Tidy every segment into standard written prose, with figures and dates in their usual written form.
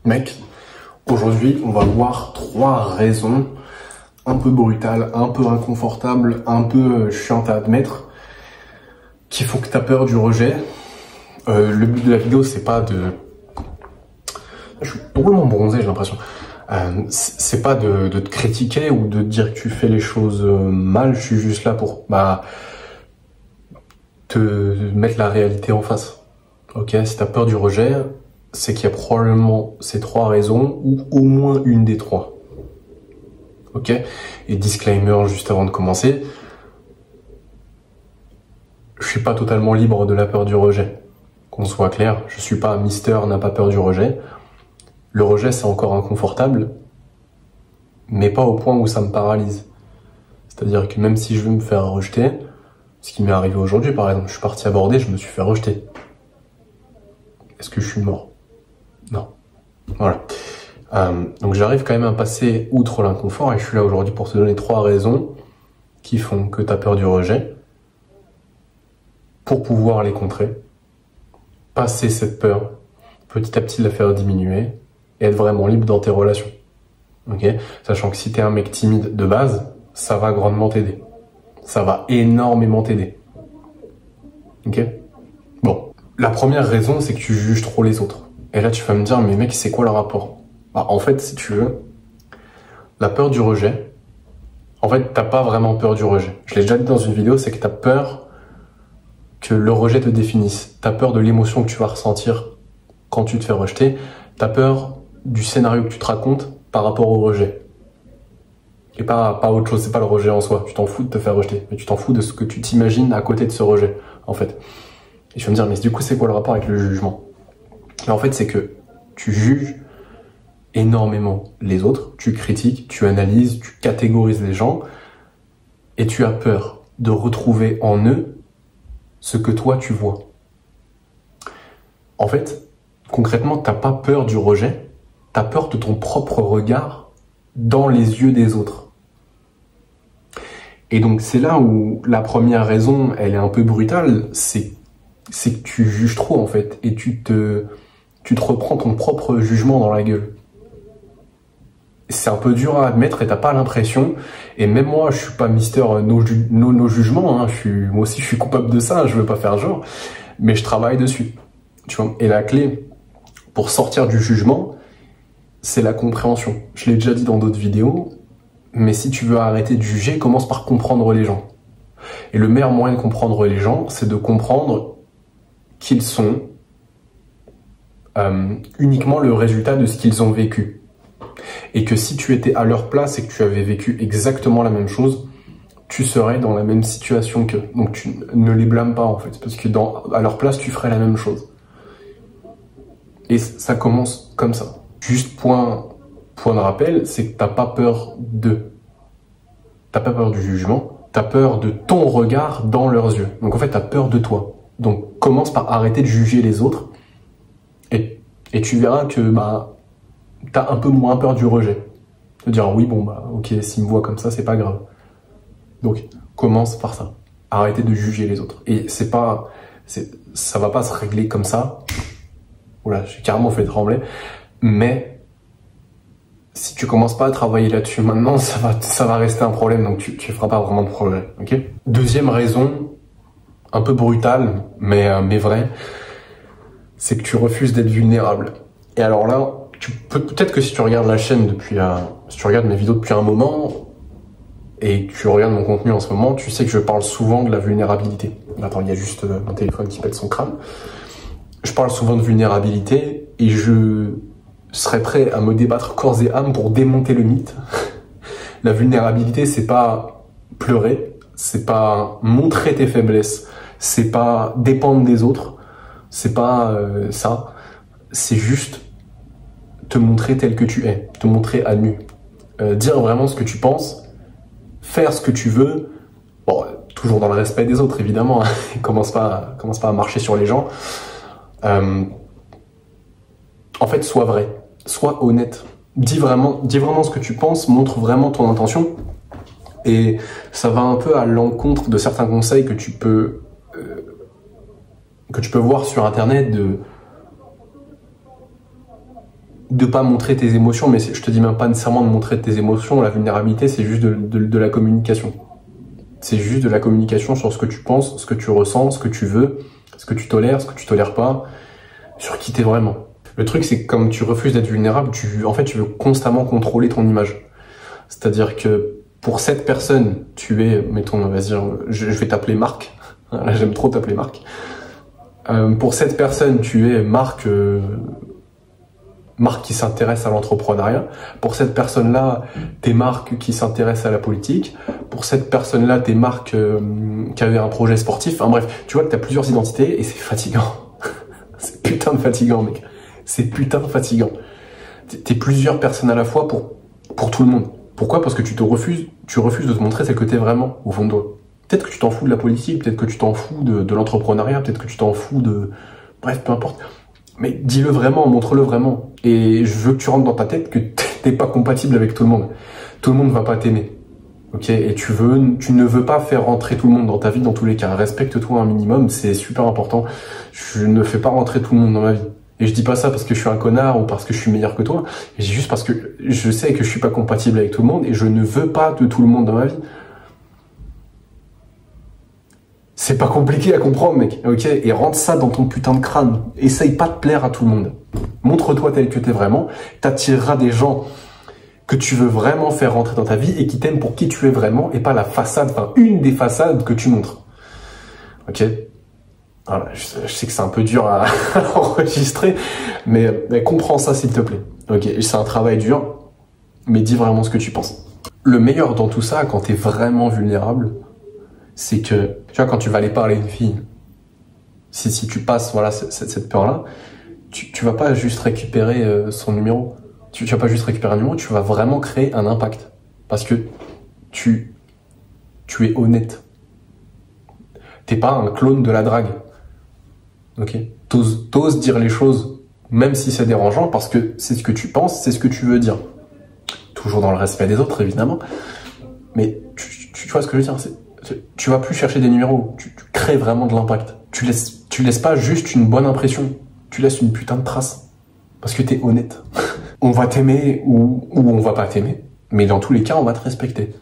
Mec, aujourd'hui, on va voir 3 raisons un peu brutales, un peu inconfortables, un peu chiantes à admettre, qui font que tu as peur du rejet. Le but de la vidéo, c'est pas de... Je suis drôlement bronzé, j'ai l'impression. C'est pas de te critiquer ou de dire que tu fais les choses mal, je suis juste là pour te mettre la réalité en face. Ok, si tu as peur du rejet, c'est qu'il y a probablement ces 3 raisons, ou au moins une des 3. Ok? Et disclaimer juste avant de commencer, je suis pas totalement libre de la peur du rejet. Qu'on soit clair, je suis pas Mister n'a pas peur du rejet. Le rejet, c'est encore inconfortable, mais pas au point où ça me paralyse. C'est-à-dire que même si je veux me faire rejeter, ce qui m'est arrivé aujourd'hui par exemple, je suis parti aborder, je me suis fait rejeter. Est-ce que je suis mort? Non. Voilà. Donc j'arrive quand même à passer outre l'inconfort et je suis là aujourd'hui pour te donner 3 raisons qui font que tu as peur du rejet pour pouvoir les contrer, passer cette peur, petit à petit la faire diminuer et être vraiment libre dans tes relations. Ok? Sachant que si tu es un mec timide de base, ça va grandement t'aider. Ça va énormément t'aider. Ok? Bon. La première raison, c'est que tu juges trop les autres. Et là, tu vas me dire, mais mec, c'est quoi le rapport? Bah, en fait, si tu veux, la peur du rejet, en fait, t'as pas vraiment peur du rejet. Je l'ai déjà dit dans une vidéo, c'est que t'as peur que le rejet te définisse. T'as peur de l'émotion que tu vas ressentir quand tu te fais rejeter. T'as peur du scénario que tu te racontes par rapport au rejet. Et pas autre chose, c'est pas le rejet en soi. Tu t'en fous de te faire rejeter, mais tu t'en fous de ce que tu t'imagines à côté de ce rejet, en fait. Et tu vas me dire, mais du coup, c'est quoi le rapport avec le jugement? Mais en fait, c'est que tu juges énormément les autres, tu critiques, tu analyses, tu catégorises les gens, et tu as peur de retrouver en eux ce que toi tu vois. En fait, concrètement, t'as pas peur du rejet, t'as peur de ton propre regard dans les yeux des autres. Et donc c'est là où la première raison, elle est un peu brutale, c'est que tu juges trop en fait, et tu te reprends ton propre jugement dans la gueule. C'est un peu dur à admettre et t'as pas l'impression, et même moi je suis pas Mister no jugement, hein, moi aussi je suis coupable de ça, je veux pas faire genre, mais je travaille dessus, tu vois. Et la clé pour sortir du jugement, c'est la compréhension. Je l'ai déjà dit dans d'autres vidéos, mais si tu veux arrêter de juger, commence par comprendre les gens. Et le meilleur moyen de comprendre les gens, c'est de comprendre qu'ils sont uniquement le résultat de ce qu'ils ont vécu. Et que si tu étais à leur place et que tu avais vécu exactement la même chose, tu serais dans la même situation qu'eux. Donc tu ne les blâmes pas en fait, parce que à leur place, tu ferais la même chose. Et ça commence comme ça. Juste point de rappel, c'est que t'as pas peur d'eux. T'as pas peur du jugement, t'as peur de ton regard dans leurs yeux. Donc en fait, t'as peur de toi. Donc commence par arrêter de juger les autres et tu verras que t'as un peu moins peur du rejet. De dire oui, bon ok, s'ils me voient comme ça, c'est pas grave. Donc commence par ça. Arrêtez de juger les autres. Et ça va pas se régler comme ça. Oula, j'ai carrément fait trembler. Mais si tu commences pas à travailler là-dessus maintenant, ça va rester un problème, donc tu feras pas vraiment de progrès, ok? Deuxième raison, un peu brutale, mais vraie, c'est que tu refuses d'être vulnérable. Et alors là, peut-être que si tu regardes la chaîne si tu regardes mes vidéos depuis un moment, et que tu regardes mon contenu en ce moment, tu sais que je parle souvent de la vulnérabilité. Attends, il y a juste mon téléphone qui pète son crâne. Je parle souvent de vulnérabilité, et je serais prêt à me débattre corps et âme pour démonter le mythe. La vulnérabilité, c'est pas pleurer, c'est pas montrer tes faiblesses, c'est pas dépendre des autres, c'est pas ça. C'est juste te montrer tel que tu es, te montrer à nu. Dire vraiment ce que tu penses, faire ce que tu veux, bon, toujours dans le respect des autres évidemment, hein. Commence pas à marcher sur les gens. En fait, sois vrai, sois honnête, dis vraiment ce que tu penses, montre vraiment ton intention, et ça va un peu à l'encontre de certains conseils que tu peux voir sur internet de pas montrer tes émotions, mais je te dis même pas nécessairement de montrer tes émotions. La vulnérabilité, c'est juste de la communication. C'est juste de la communication sur ce que tu penses, ce que tu ressens, ce que tu veux, ce que tu tolères pas, sur qui t'es vraiment. Le truc, c'est que comme tu refuses d'être vulnérable, en fait, tu veux constamment contrôler ton image. C'est-à-dire que pour cette personne, tu es, mettons, vas-y, je vais t'appeler Marc. Là, j'aime trop t'appeler Marc. Pour cette personne, tu es Marc qui s'intéresse à l'entrepreneuriat. Pour cette personne-là, t'es Marc qui s'intéresse à la politique. Pour cette personne-là, t'es Marc qui avait un projet sportif. Enfin bref, tu vois que t'as plusieurs identités et c'est fatigant. C'est putain de fatigant, mec. C'est putain de fatigant. T'es plusieurs personnes à la fois pour tout le monde. Pourquoi? Parce que tu refuses de te montrer celle que t'es vraiment, au fond de toi. Peut-être que tu t'en fous de la politique, peut-être que tu t'en fous de l'entrepreneuriat, peut-être que tu t'en fous de... Bref, peu importe. Mais dis-le vraiment, montre-le vraiment. Et je veux que tu rentres dans ta tête que t'es pas compatible avec tout le monde. Tout le monde va pas t'aimer. Ok? Et tu ne veux pas faire rentrer tout le monde dans ta vie dans tous les cas. Respecte-toi un minimum, c'est super important. Je ne fais pas rentrer tout le monde dans ma vie. Et je dis pas ça parce que je suis un connard ou parce que je suis meilleur que toi. Je dis juste parce que je sais que je suis pas compatible avec tout le monde et je ne veux pas de tout le monde dans ma vie. C'est pas compliqué à comprendre, mec, ok? Et rentre ça dans ton putain de crâne. Essaye pas de plaire à tout le monde. Montre-toi tel que t'es vraiment. T'attireras des gens que tu veux vraiment faire rentrer dans ta vie et qui t'aiment pour qui tu es vraiment et pas la façade, enfin une des façades que tu montres. Ok? Voilà, je sais que c'est un peu dur à enregistrer, mais comprends ça s'il te plaît. Ok, c'est un travail dur, mais dis vraiment ce que tu penses. Le meilleur dans tout ça, quand t'es vraiment vulnérable, c'est que, tu vois, quand tu vas aller parler à une fille, si tu passes voilà, cette peur-là, tu vas pas juste récupérer son numéro. Tu vas pas juste récupérer un numéro, tu vas vraiment créer un impact. Parce que tu es honnête. T'es pas un clone de la drague. Ok? T'oses dire les choses, même si c'est dérangeant, parce que c'est ce que tu penses, c'est ce que tu veux dire. Toujours dans le respect des autres, évidemment. Mais tu vois ce que je veux dire? Tu vas plus chercher des numéros, tu crées vraiment de l'impact. Tu laisses pas juste une bonne impression, tu laisses une putain de trace. Parce que t'es honnête. On va t'aimer ou on va pas t'aimer, mais dans tous les cas, on va te respecter.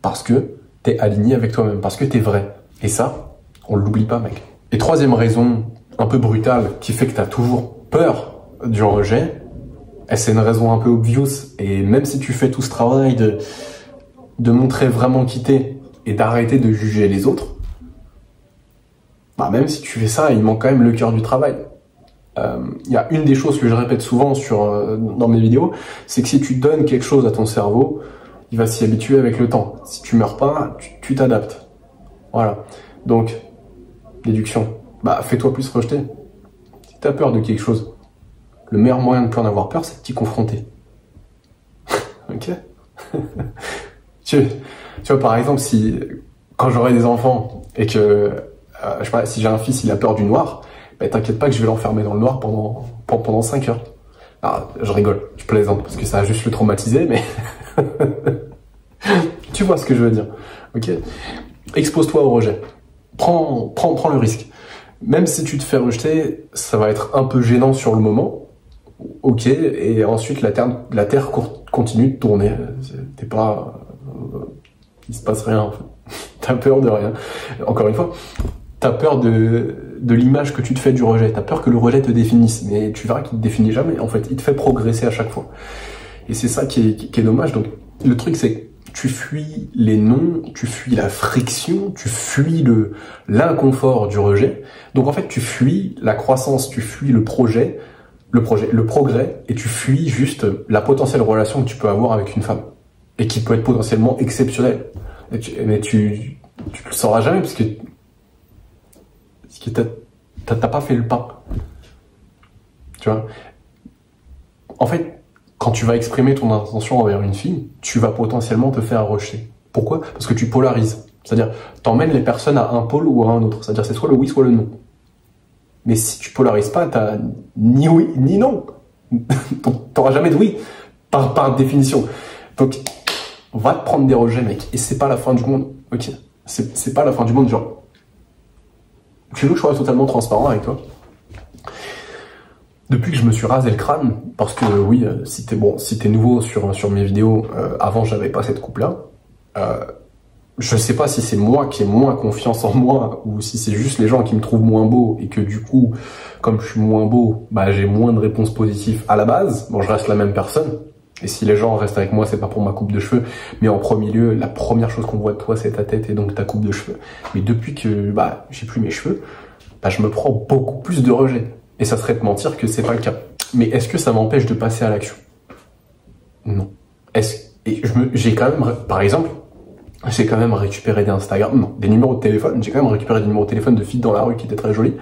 Parce que t'es aligné avec toi-même, parce que t'es vrai. Et ça, on l'oublie pas, mec. Et troisième raison, un peu brutale, qui fait que t'as toujours peur du rejet, et c'est une raison un peu obvious, et même si tu fais tout ce travail de montrer vraiment qui t'es, et d'arrêter de juger les autres, bah même si tu fais ça, il manque quand même le cœur du travail. Y a une des choses que je répète souvent dans mes vidéos, c'est que si tu donnes quelque chose à ton cerveau, il va s'y habituer avec le temps. Si tu meurs pas, tu t'adaptes. Voilà. Donc, déduction. Bah, fais-toi plus rejeter. Si t'as peur de quelque chose, le meilleur moyen de plus en avoir peur, c'est de t'y confronter. Ok? Tu vois, par exemple, quand j'aurai des enfants et que, je sais pas, si j'ai un fils, il a peur du noir, bah, t'inquiète pas que je vais l'enfermer dans le noir pendant 5 heures. Alors, je rigole, je plaisante, parce que ça va juste le traumatiser, mais tu vois ce que je veux dire. Ok? Expose-toi au rejet. Prends le risque. Même si tu te fais rejeter, ça va être un peu gênant sur le moment. Ok, et ensuite la Terre continue de tourner. T'es pas... il se passe rien, en fait. T'as peur de rien. Encore une fois, t'as peur de l'image que tu te fais du rejet. T'as peur que le rejet te définisse. Mais tu verras qu'il te définit jamais. En fait, il te fait progresser à chaque fois. Et c'est ça qui est dommage. Donc, le truc, c'est que tu fuis les noms, tu fuis la friction, tu fuis l'inconfort du rejet. Donc, en fait, tu fuis la croissance, tu fuis le progrès, et tu fuis juste la potentielle relation que tu peux avoir avec une femme. Et qui peut être potentiellement exceptionnelle. Mais tu le sauras jamais parce que t'as pas fait le pas. Tu vois? En fait, quand tu vas exprimer ton intention envers une fille, tu vas potentiellement te faire rejeter. Pourquoi? Parce que tu polarises. C'est-à-dire, t'emmènes les personnes à un pôle ou à un autre. C'est-à-dire, c'est soit le oui, soit le non. Mais si tu polarises pas, t'as ni oui, ni non. T'auras jamais de oui, par définition. Donc, va te prendre des rejets, mec. Et c'est pas la fin du monde. Ok? C'est pas la fin du monde, genre. Tu veux que je sois totalement transparent avec toi? Depuis que je me suis rasé le crâne, parce que oui, si t'es nouveau sur mes vidéos, avant j'avais pas cette coupe-là, je sais pas si c'est moi qui ai moins confiance en moi, ou si c'est juste les gens qui me trouvent moins beau, et que du coup, comme je suis moins beau, bah j'ai moins de réponses positives à la base. Bon, je reste la même personne, et si les gens restent avec moi, c'est pas pour ma coupe de cheveux, mais en premier lieu, la première chose qu'on voit de toi, c'est ta tête, et donc ta coupe de cheveux. Mais depuis que j'ai plus mes cheveux, je me prends beaucoup plus de rejet. Et ça serait de mentir que c'est pas le cas. Mais est-ce que ça m'empêche de passer à l'action? Non. J'ai quand même, par exemple, j'ai quand même récupéré des Instagram, non, des numéros de téléphone. J'ai quand même récupéré des numéros de téléphone de filles dans la rue qui étaient très jolies.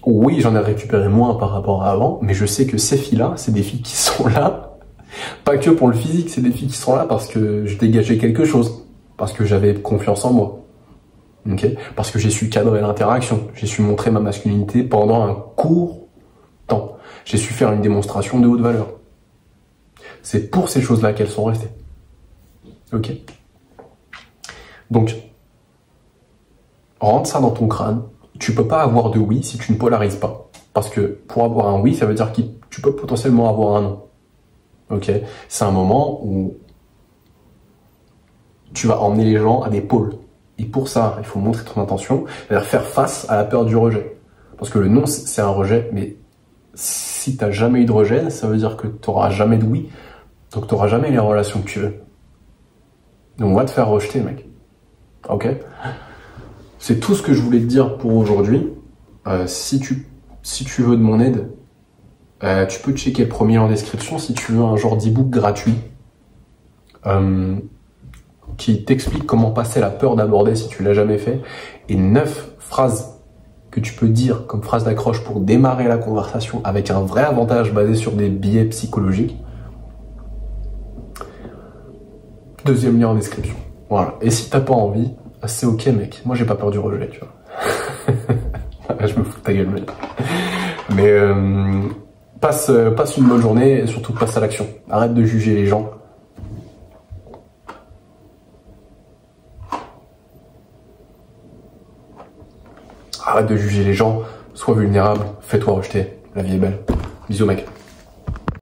Oui, j'en ai récupéré moins par rapport à avant, mais je sais que ces filles-là, c'est des filles qui sont là, pas que pour le physique, c'est des filles qui sont là parce que je dégageais quelque chose, parce que j'avais confiance en moi. Okay, parce que j'ai su cadrer l'interaction, j'ai su montrer ma masculinité pendant un court temps. J'ai su faire une démonstration de haute valeur. C'est pour ces choses-là qu'elles sont restées. Ok. Donc, rentre ça dans ton crâne. Tu peux pas avoir de oui si tu ne polarises pas. Parce que pour avoir un oui, ça veut dire que tu peux potentiellement avoir un non. Ok. C'est un moment où tu vas emmener les gens à des pôles. Et pour ça, il faut montrer ton intention, c'est-à-dire faire face à la peur du rejet. Parce que le non, c'est un rejet, mais si t'as jamais eu de rejet, ça veut dire que t'auras jamais de oui, donc t'auras jamais les relations que tu veux. Donc on va te faire rejeter, mec. Ok? C'est tout ce que je voulais te dire pour aujourd'hui. Si tu veux de mon aide, tu peux checker le premier en description si tu veux un genre d'e-book gratuit. Qui t'explique comment passer la peur d'aborder si tu l'as jamais fait, et 9 phrases que tu peux dire comme phrase d'accroche pour démarrer la conversation avec un vrai avantage basé sur des biais psychologiques. Deuxième lien en description. Voilà. Et si t'as pas envie, c'est ok mec, moi j'ai pas peur du rejet, tu vois. Je me fous de ta gueule mec. Mais passe une bonne journée et surtout passe à l'action. Arrête de juger les gens. Arrête de juger les gens, sois vulnérable, fais-toi rejeter. La vie est belle. Bisous mec.